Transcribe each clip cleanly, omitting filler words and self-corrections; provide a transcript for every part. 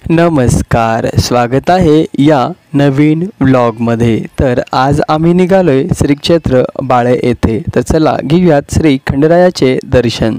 नमस्कार, स्वागत आहे या नवीन व्लॉगमध्ये। तर आज आम्ही निघालोय श्री क्षेत्र बाळे येथे। तर चला घेऊयात श्री खंडेरायाचे दर्शन।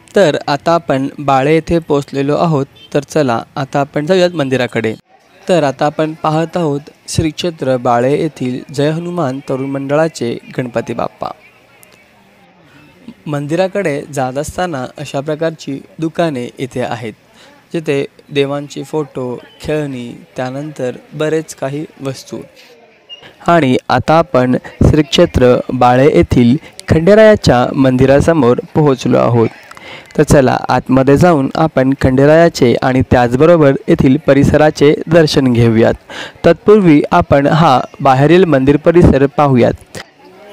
तर आता आपण बाळे येथे पोहोचलेलो आहोत। तर चला आता आपण जाऊयात मंदिराकडे। तर आता आपण पाहत आहोत श्री क्षेत्र बाळे येथील जय हनुमान तरुण मंडळाचे गणपती बाप्पा। मंदिराकडे जात असताना अशा प्रकारची दुकाने इथे आहेत, जिथे देवांची फोटो, खेळणी, त्यानंतर बरेच काही वस्तू। आणि आता आपण श्री क्षेत्र बाळे येथील खंडेरायाच्या मंदिरासमोर पोहोचलो आहोत। तर चला आतमध्ये जाऊन आपण खंडेरायाचे आणि त्याचबरोबर येथील परिसराचे दर्शन घेऊयात। तत्पूर्वी आपण हा बाहेरील मंदिर परिसर पाहूयात।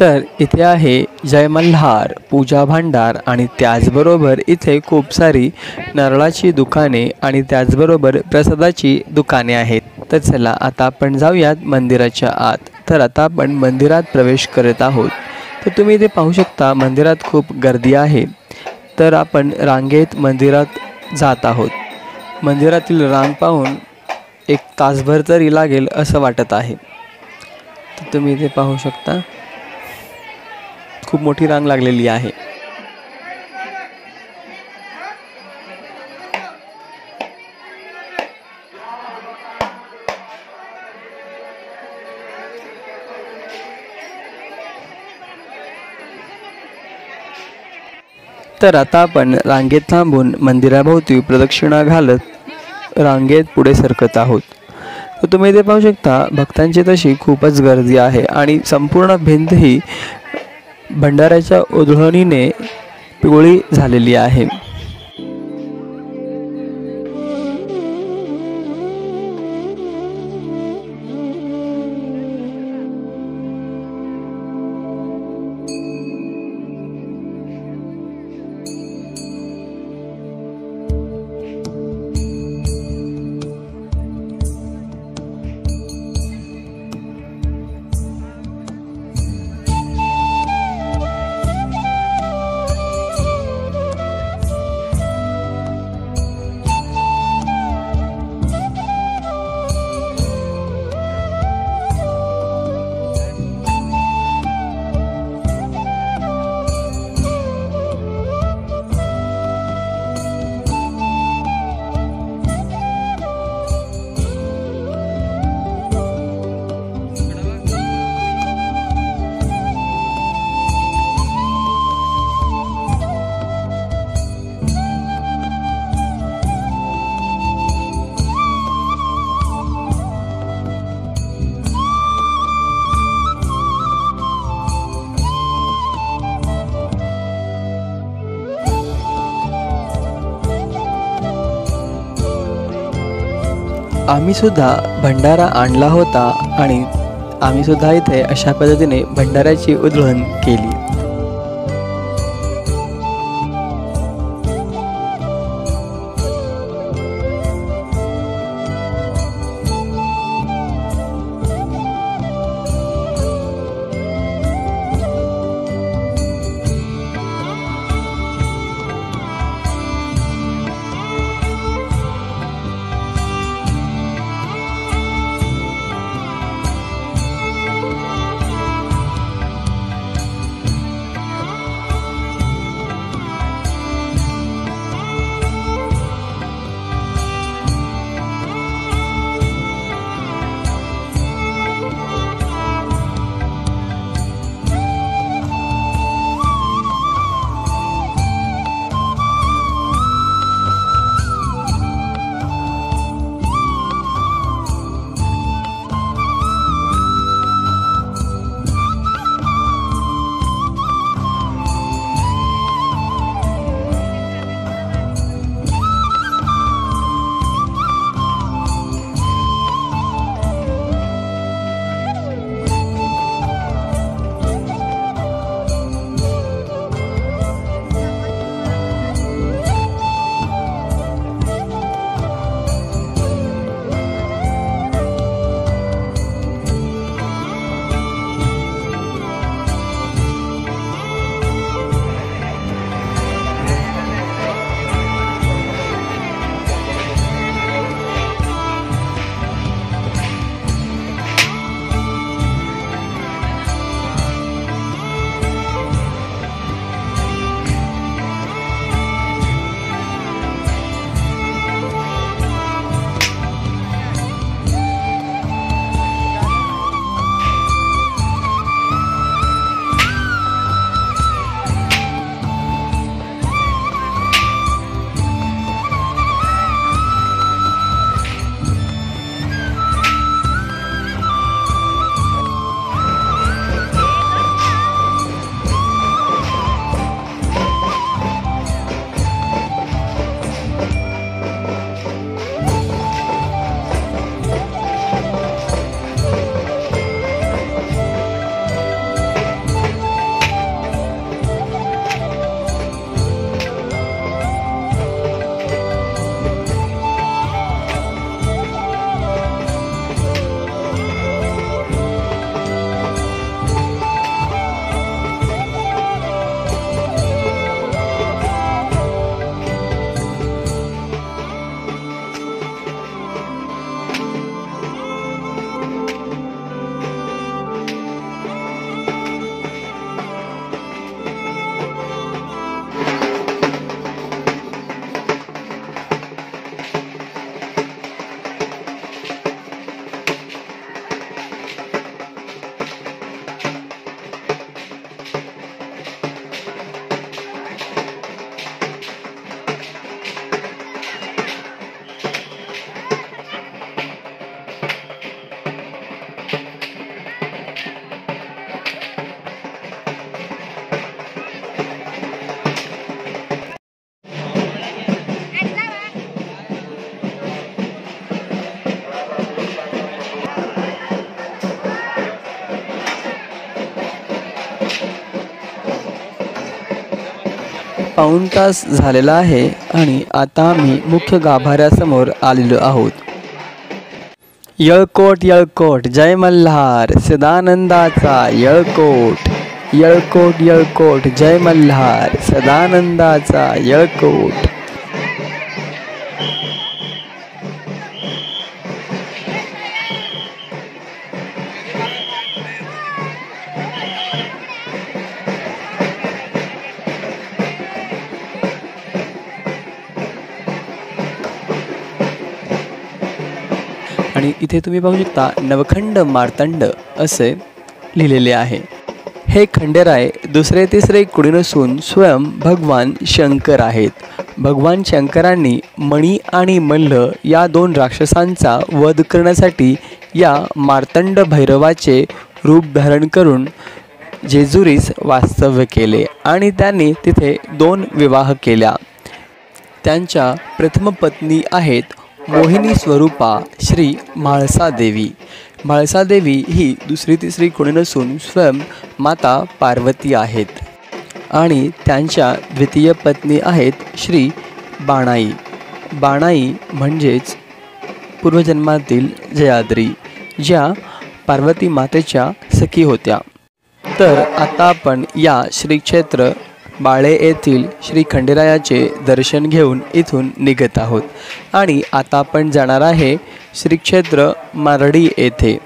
तर इथे आहे जय मल्हार, पूजा भांडार आणि त्याचबरोबर इथे खूप सारी नारळाची दुकाने आणि त्याचबरोबर प्रसादाची दुकाने आहेत। तर चला आता आपण जाऊयात मंदिराच्या आत। तर आता आपण मंदिरात प्रवेश करत आहोत। तर तुम्ही इथे पाहू शकता मंदिरात खूप गर्दी आहे। तर आपण रांगेत मंदिरात जात आहोत। मंदिरातील रांग पाहून 1 तासभर तरी लागेल असं वाटत आहे। तर तुम्ही इथे पाहू शकता खूप मोठी रांग लागलेली आहे। तर आता आपण रांगेत थांबून मंदिराभोवती प्रदक्षिणा घालत रांगेत पुढे सरकत आहोत। तर तुम्ही इथे पाहू शकता भक्तांची तशी खूपच गर्दी आहे आणि संपूर्ण भिंत ही भंडाऱ्याच्या उधळणीने पिवळी झालेली आहे। आम्ही सुद्धा भंडारा आणला होता आणि आम्ही सुद्धा इथे अशा पद्धतीने भंडाऱ्याची उधळण केली। पाऊण तास झालेला आहे आणि आता आम्ही मुख्य गाभाऱ्यासमोर आलेलो आहोत. येळकोट येळकोट जय मल्हार सदानंदाचा येळकोट. येळकोट येळकोट जय मल्हार सदानंदाचा येळकोट. आणि इथे तुम्ही पाहू शकता नवखंड मार्तंड असे लिहिलेले आहे. हे खंडेराय दुसरे तिसरे कुणी नसून स्वयं भगवान शंकर आहेत. भगवान शंकरांनी मणी आणि मल्ल या दोन राक्षसांचा वध करण्यासाठी या मार्तंड भैरवाचे रूप धारण करून जेजुरीस वास्तव्य केले आणि त्यांनी तिथे 2 विवाह केल्या. त्यांच्या प्रथम पत्नी आहेत मोहिनी स्वरूपा श्री म्हाळसादेवी. म्हाळसादेवी ही दुसरी तिसरी कोणी नसून स्वयं माता पार्वती आहेत. आणि त्यांच्या द्वितीय पत्नी आहेत श्री बाणाई. बाणाई म्हणजेच पूर्वजन्मातील जयाद्री, ज्या पार्वती मातेच्या सखी होत्या. तर आता आपण या श्री क्षेत्र बाळे येथील श्री खंडेरायाचे दर्शन घेऊन इथून निघत आहोत आणि आता आपण जाणार आहे श्री क्षेत्र मारडी येथे.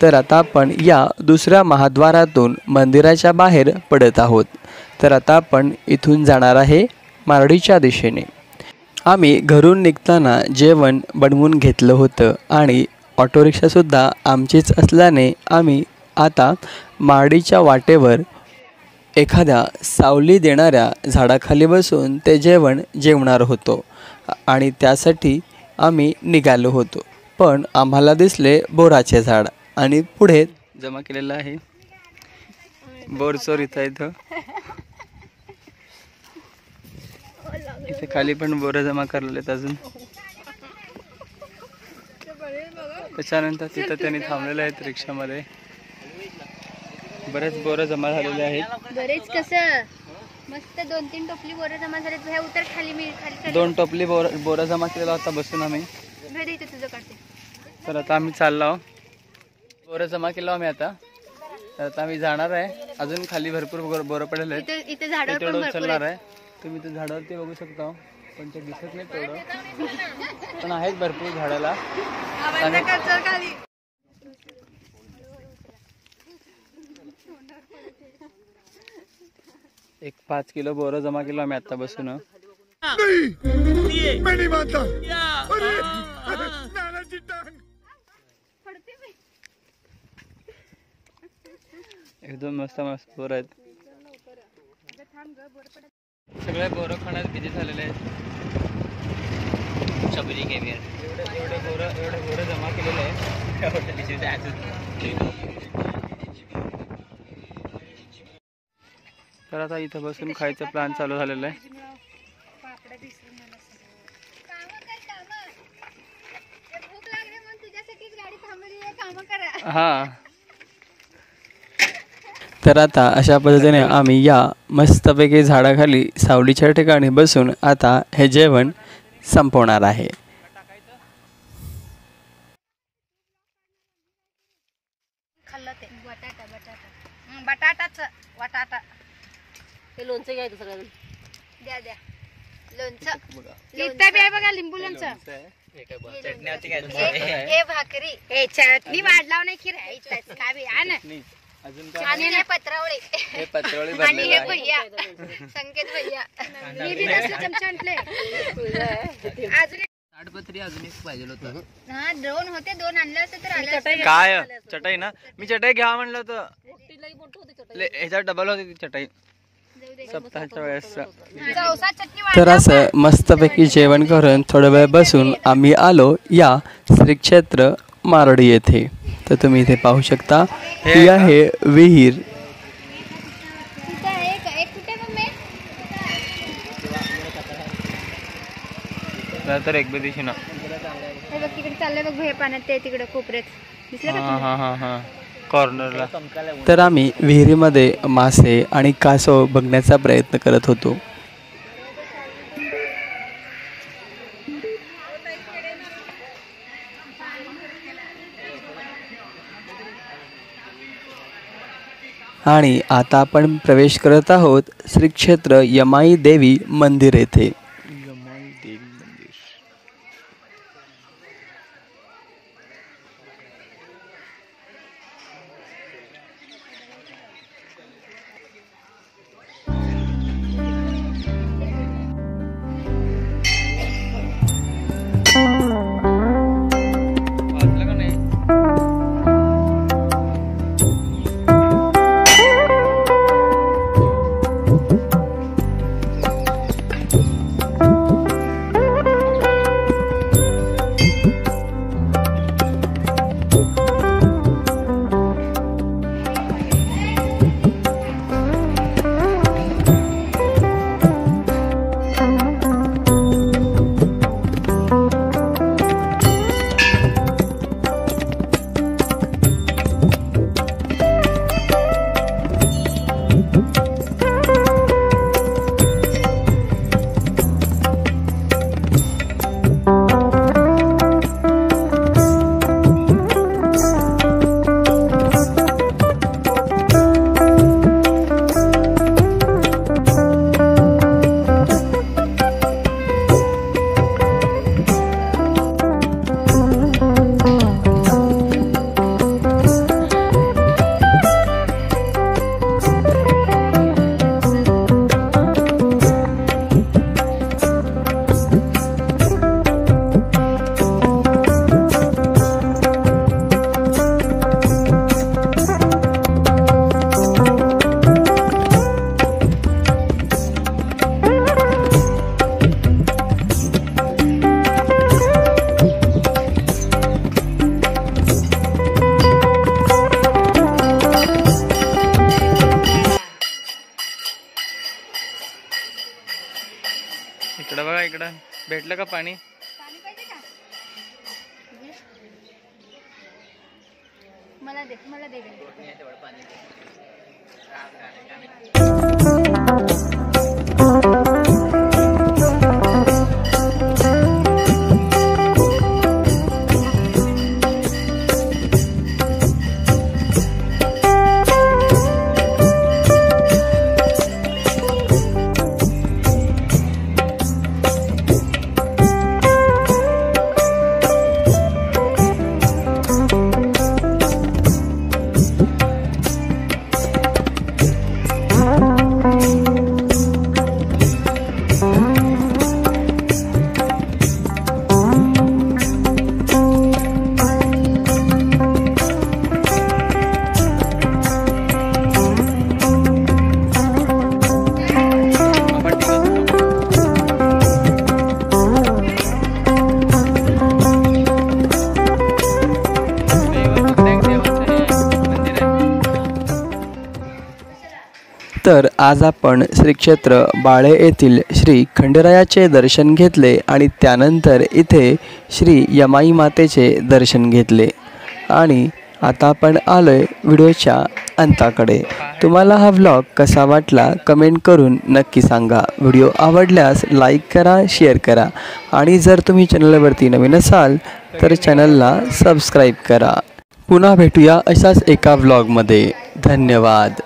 तर आता आपण या दुसऱ्या महाद्वारातून मंदिराच्या बाहेर पडत आहोत. तर आता आपण इथून जाणार आहे मारडीच्या दिशेने. आम्ही घरून निघताना जेवण बनवून घेतलं होतं आणि ऑटो रिक्षासुद्धा आमचीच असल्याने आम्ही आता मारडीच्या वाटेवर एखाद्या सावली देणाऱ्या झाडाखाली बसून ते जेवण जेवणार होतो आणि त्यासाठी आम्ही निघालो होतो. पण आम्हाला दिसले बोराचे झाड आणि पुढे जमा केलेलं आहे बोरचोर. इथं इथे खाली पण बोरं जमा करलेले आहेत अजून. त्याच्यानंतर तिथं त्यांनी थांबलेले आहेत रिक्षामध्ये. बरेच बोरं जमा झालेले आहेत. बरेच कसं मस्त 2-3 टोपली बोरं जमा झालेत. हे उतर खाली मी खाली 2 टोपली बोरं जमा केलेला होता बसून आम्ही. भेट इथे तुझं काढते. तर आता आम्ही चाललो. बोरं जमा केलं आम्ही आता. तर आता आम्ही जाणार आहे. अजून खाली भरपूर बोरं पडलेले आहेत. इथे झाडं तेवढं उचलणार आहे. तुम्ही ते झाडावरती बघू शकता पण ते दिसत नाही तेवढं, पण आहेत भरपूर झाडाला. एक 5 किलो बोरं जमा केलं आम्ही आता बसून. एकदम मस्त मस्त बोरं आहेत. सगळे बोरं खाण्यात बिझी झालेले आहेत. शबरी एवढे बोरं जमा केलेले आहेत. तर आता इथं बसून खायचं प्लॅन चालू झालेलं आहे. हा, तर आता अशा पद्धतीने आम्ही या मस्तपैकी झाडाखाली सावलीच्या ठिकाणी बसून आता हे जेवण संपवणार आहे. लोणचं घ्यायचं सगळं. द्या द्या लोणचं. इथं बी आहे बघा लिंबू लोणचं. हे भाकरी हे चटणी वाढलाव नाही खीर काय बी आण. आणि हे पत्रावळी. हे पत्रावळी आणि हे भैया संकेत भैया. मी बी तसलं चमचा आणले. अजून ताडपत्री अजून एक पाहिजे होतं. हा 2 होते 2 आणले असते तर आले. काय चटई ना, मी चटई घ्या म्हणलं होतं. ह्याच्यात डबल होती ती चटई सप्ताहाच्या वेळेस. तर असं मस्तपैकी जेवण करून थोडा वेळ बसून आम्ही आलो या श्री क्षेत्र मारडी येथे. तर तुम्ही इथे पाहू शकता ही आहे विहीर. तर एक बी दिशी ना तिकडे चाललंय बघ भे पाण्यात ते तिकडे कोपऱ्यात दिसलं का? हा कॉर्नरला. तर आम्ही विहिरीमध्ये मासे आणि कासव बघण्याचा प्रयत्न करत होतो. आणि आता आपण प्रवेश करत आहोत श्री क्षेत्र यमाई देवी मंदिर येथे. यमाई देवी मंदिर. इकडं बघा, इकडं भेटलं का पाणी? मला दे, मला दे. तर आज आपण श्री क्षेत्र बाळे येथील श्री खंडेरायाचे दर्शन घेतले आणि त्यानंतर इथे श्री यमाई मातेचे दर्शन घेतले आणि आता आपण आलोय व्हिडिओच्या अंताकडे. तुम्हाला हा व्लॉग कसा वाटला कमेंट करून नक्की सांगा. व्हिडिओ आवडल्यास लाईक करा, शेअर करा आणि जर तुम्ही चॅनलवरती नवीन असाल तर चॅनलला सबस्क्राईब करा. पुन्हा भेटूया अशाच एका व्लॉगमध्ये. धन्यवाद.